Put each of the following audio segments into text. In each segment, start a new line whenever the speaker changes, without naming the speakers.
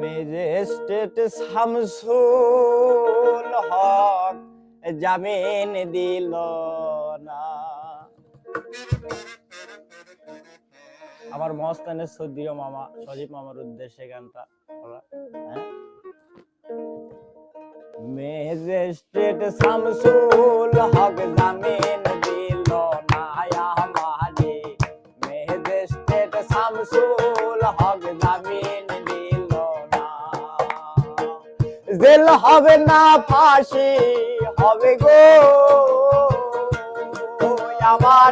Magistrate Shamsul হক জামিন দিল না। আমার মস্তানের সদীয় মামা সজীব মামার উদ্দেশ্যে গানটা বলা। ম্যাজিস্ট্রেট শামসুল হক জামিন দিল না আমারে, ম্যাজিস্ট্রেট শামসুল হক জামিন দিল না। জেল হবে না ফাঁসি হবে গো আমার,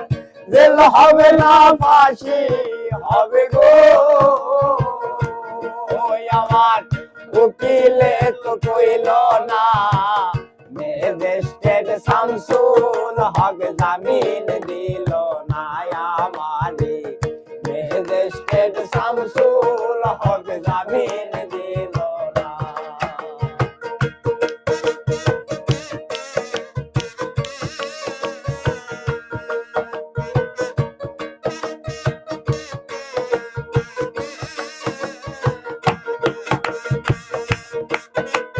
জেল হবে না ফাঁসি হবে গো আমার, উকিলে তো কইল না। ম্যাজিস্ট্রেট শামসুল হক জামিন দিল না আমারে, ম্যাজিস্ট্রেট শামসুল হক জামিন দিল না।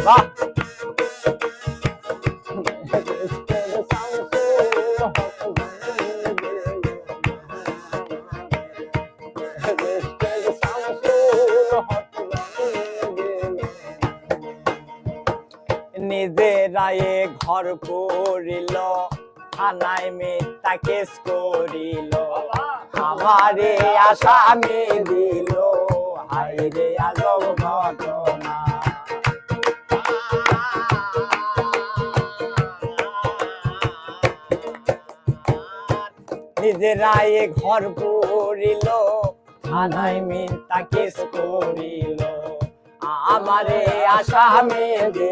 বাহ নিজেরায়ে ঘর করিল, থানায় মিথ্যা কেস করিল, আমারে আসামি দিল, হায়রে আজব ঘটনা। নিজেরায়ে ঘর করিল, থানায় মিথ্যা কেস করিল, আমারে আসামি